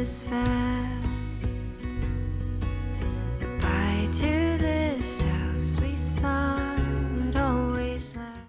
this fast. Goodbye to this house we thought would always last.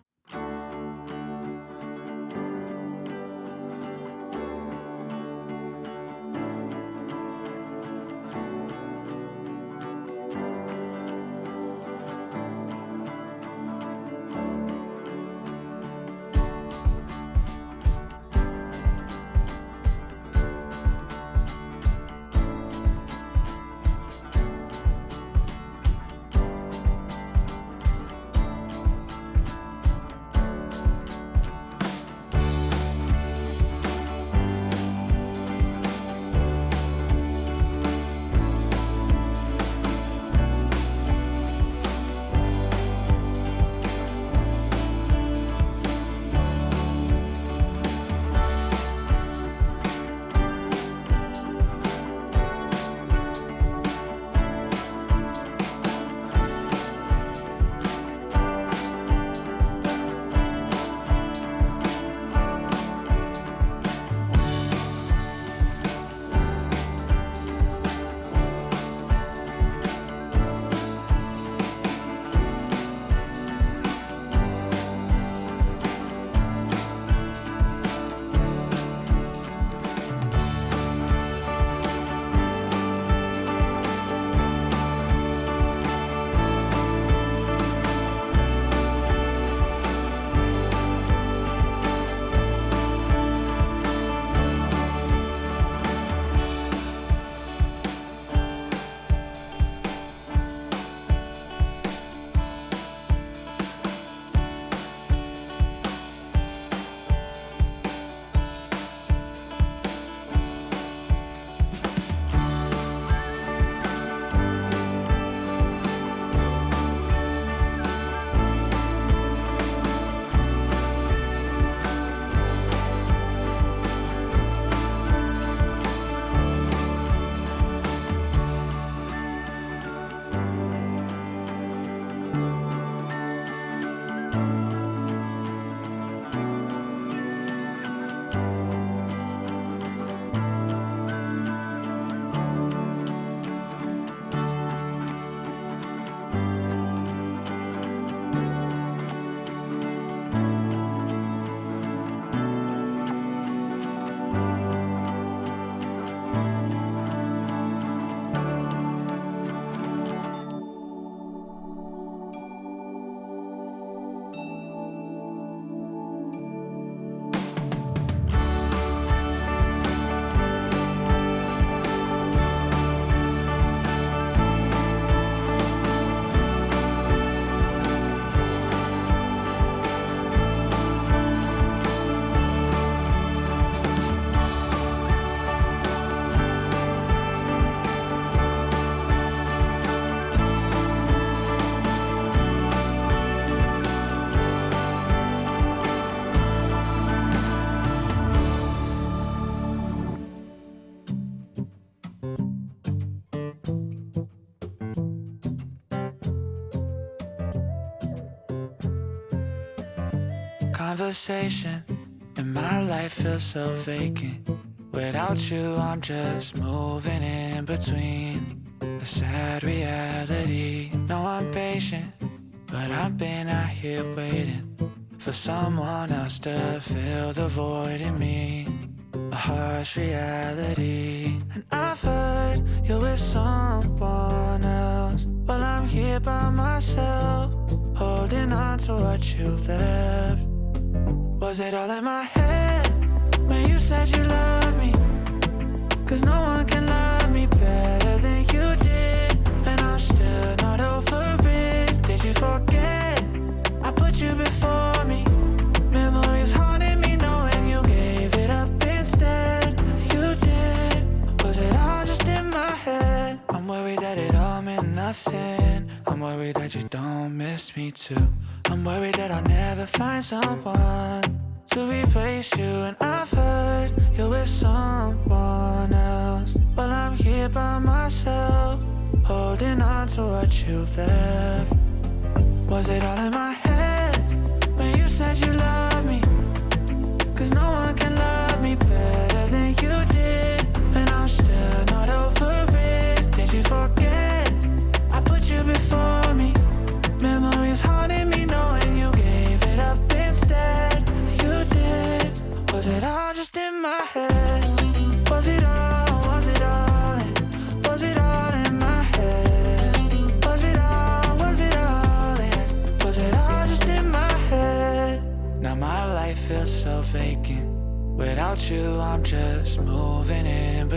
Conversation and my life feels so vacant. Without you, I'm just moving in between the sad reality. No, I'm patient, but I've been out here waiting for someone else to fill the void in me. A harsh reality. And I've heard you're with someone else. Well, I'm here by myself, holding on to what you left. Was it all in my head when you said you loved me? 'Cause no one can love me better than you did. And I'm still not over it. Did you forget I put you before me? Memories haunting me knowing you gave it up instead. You did. Was it all just in my head? I'm worried that it all meant nothing. I'm worried that you don't miss me too. I'm worried that I'll never find someone to replace you. And I've heard you're with someone else. Well, I'm here by myself, holding on to what you left. Was it all in my head when you said you love me? 'Cause no one can love me better than you did. And I'm still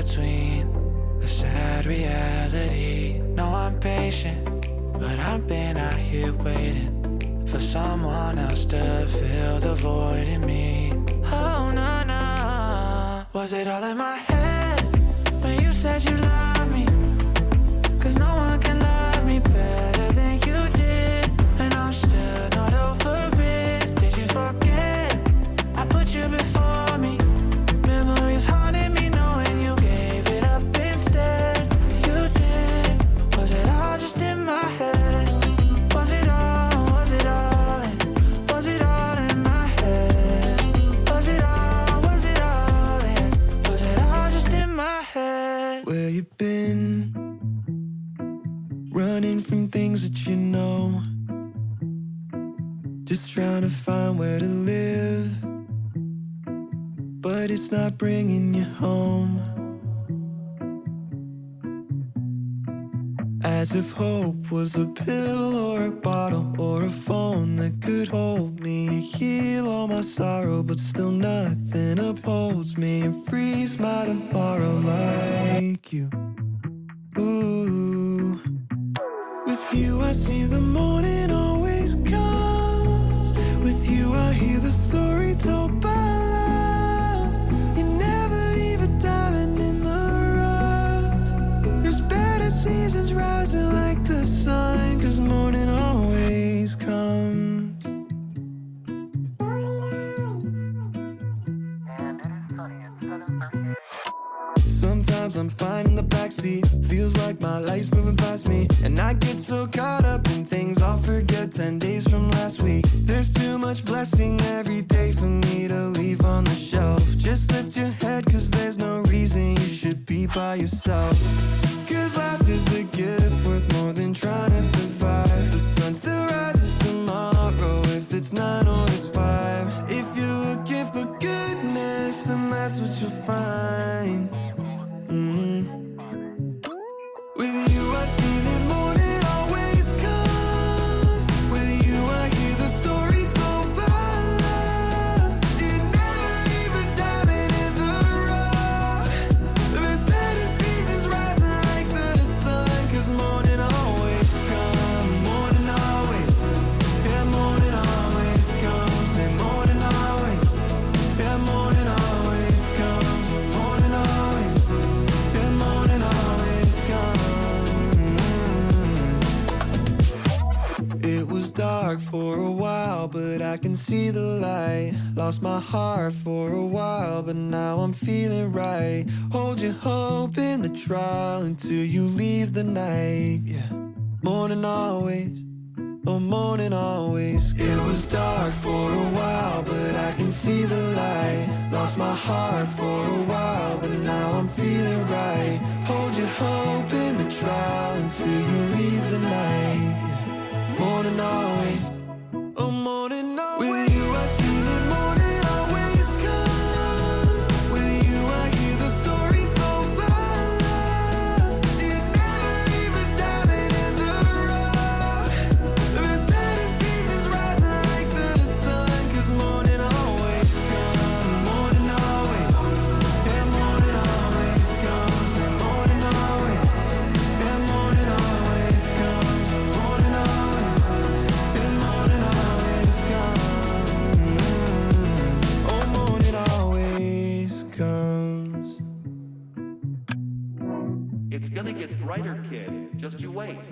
between the sad reality. No, I'm patient, but I've been out here waiting for someone else to fill the void in me. Oh, no, no. Was it all in my head when you said you love me? 'Cause no one can love me better than you did, and I'm still not over it. Did you forget I put you before me? Memories haunted me knowing you gave it up instead. You did. Was it all just in my head? Was it all in my head? Was it all just in my head? Where you been? Running from things that you know, just trying to find where to live, but it's not bringing you home. As if hope was a pill or a bottle or a phone that could hold me and heal all my sorrow, but still nothing upholds me and frees my tomorrow like you. Ooh. With you I see the morning always comes. With you I hear the story told by love. You never leave a diamond in the rough. There's better seasons rising like the sun, 'cause morning always comes. Sometimes I'm fine in the backseat, feels like my life's moving past me, and I get so caught up in things I'll forget 10 days from last week. There's too much blessing every day for me to leave on the shelf. Just lift your head, 'cause there's no reason you should be by yourself. 'Cause life is a gift worth more than trying to survive. The sun still rises tomorrow, if it's 9 or it's 5. If you're looking for goodness, then that's what you'll find. With you I see the morning always comes. With you I hear the story told by love. You never leave a diamond in the rough. There's better seasons rising like the sun, 'cause morning always comes. Morning always, yeah, morning always comes. And morning always, yeah, morning always comes. Morning always, yeah, morning always comes. It was dark for a while, but I can see the light. Lost my heart for a while, but now I'm feeling right. Hold your hope in the trial until you leave the night. Yeah, morning always, oh, morning always. It was dark for a while, but I can see the light. Lost my heart for a while, but now I'm feeling right. Hold your hope in the trial until you leave the night. Morning always, oh, morning always. With you I see the morning always comes. With you I hear the story told by love. You never leave a diamond in the rough. There's better seasons rising like the sun, 'cause morning always comes. Morning always, yeah, morning always comes. And morning always, yeah, morning always comes. And morning always, yeah, morning always comes. Oh, morning always comes. It's gonna get brighter, kid. Just you wait.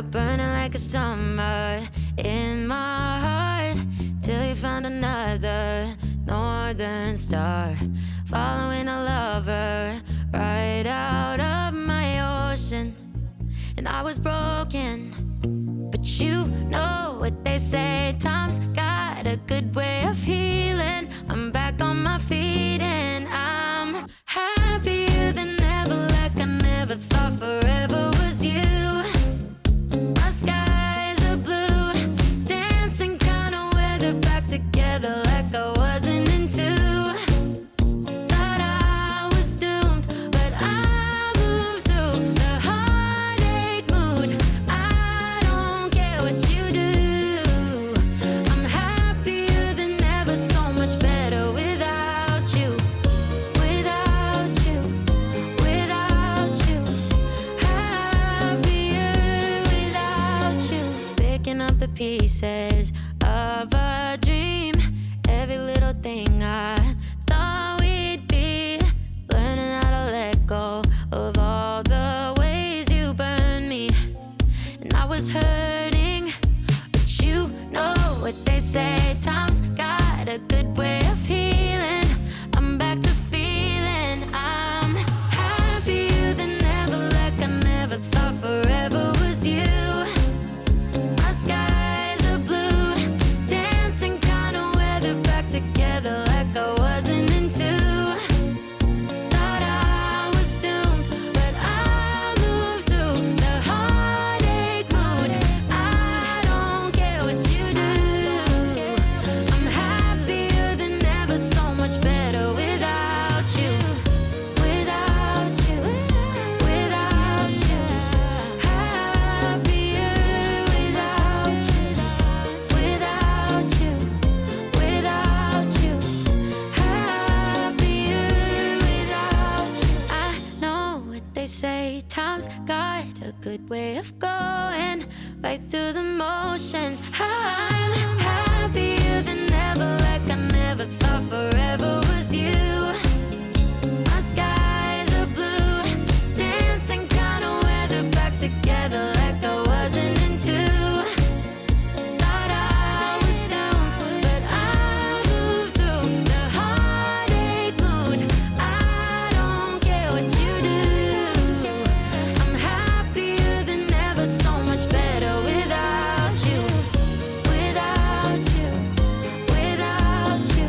fire burning like a summer in my heart, till you found another northern star, following a lover right out of my ocean. And I was broken, but you know what they say, time's got a good way of healing. I'm back on my feet and I'm happier than ever, like I never thought forever was you. My skies are blue, dancing kind of weather, back together like I wasn't into. Thought I was doomed, but I moved through the heartache mood. I don't care what you do. I'm happier than ever, so much better without you. Without you, without you. Happier without you. Picking up the pieces of a dream. Every little thing I thought we'd be. Learning how to let go of all the ways you burned me. And I was hurting, but you know what they say, time's got a good way of healing. I'm back to feeling I'm happier than ever, like I never thought forever was you. My skies are blue, dancing kind of weather, back together like I wasn't into. Thought I was doomed, but I moved through the heartache mood. I don't care what you do. I'm happier than ever, so much better without you. Without you, without you. Happier without you. Without you, without you. Happier without you. I know what they say, time's got a good way of going right through the motions. I'm happier than ever, like I never thought forever was you. My skies are blue, dancing kind of weather, back together like I wasn't into. Thought I was doomed, but I moved through the heartache mood. I don't care what you do. I'm happier than ever, so much better without you. Without you, without you.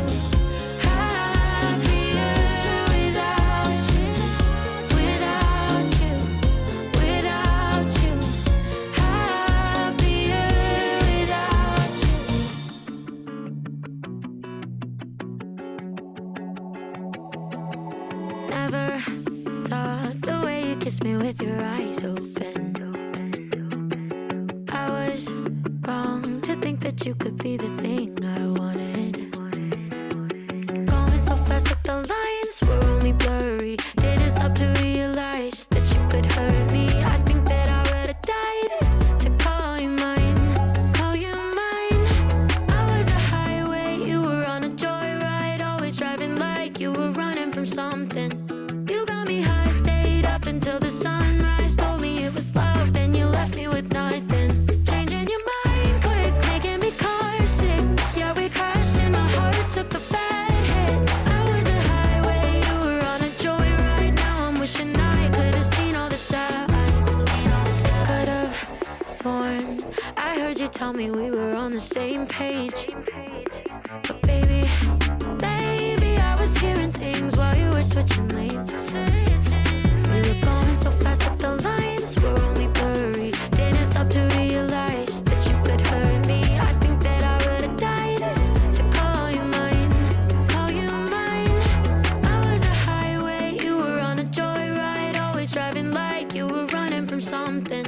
Happier without you. Without you, without you. Happier without you. Never saw the way you kissed me with your eyes open. I was wrong to think that you could be the thing I wanted. Going so fast that the lines were only blurry. Didn't stop to realize that you could hurt me. I think that I would have died to call you mine. Call you mine. I was a highway, you were on a joyride. Always driving like you were running from something. You got me high, stayed up until the sunrise. Told me it was love, then you left me with nothing. Changing your mind quick, making me car sick. Yeah, we crashed and my heart took a bad hit. I was a highway, you were on a joyride. Now I'm wishing I could have seen all the signs. Could have sworn I heard you tell me we were on the same page. But baby, I was hearing things while you were switching lanes. We were going so fast that the lines were only blurry. Didn't stop to realize that you could hurt me. I think that I would have died to call you mine. Call you mine. I was a highway, you were on a joyride. Always driving like you were running from something.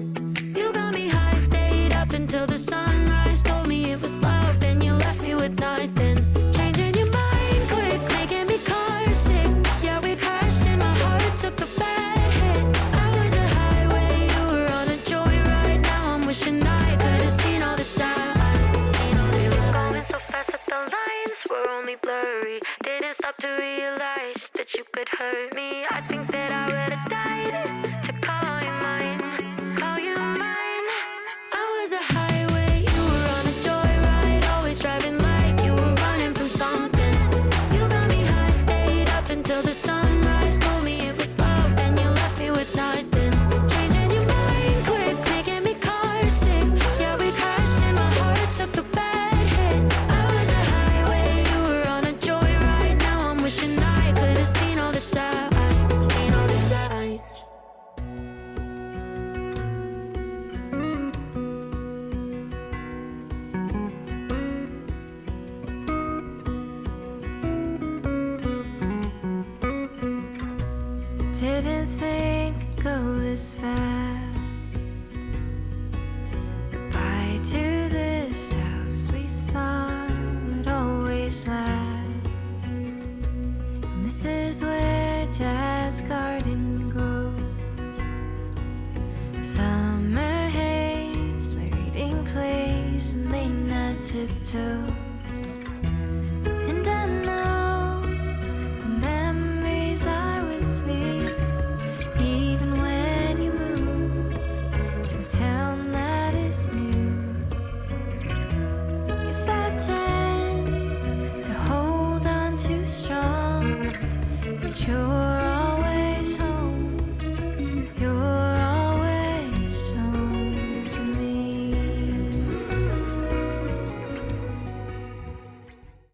You got me high, stayed up until the sunrise. Told me it was love, then you left me with nothing. Changing your mind quick, making me car sick. Yeah, we crashed and my heart took a bad hit. I to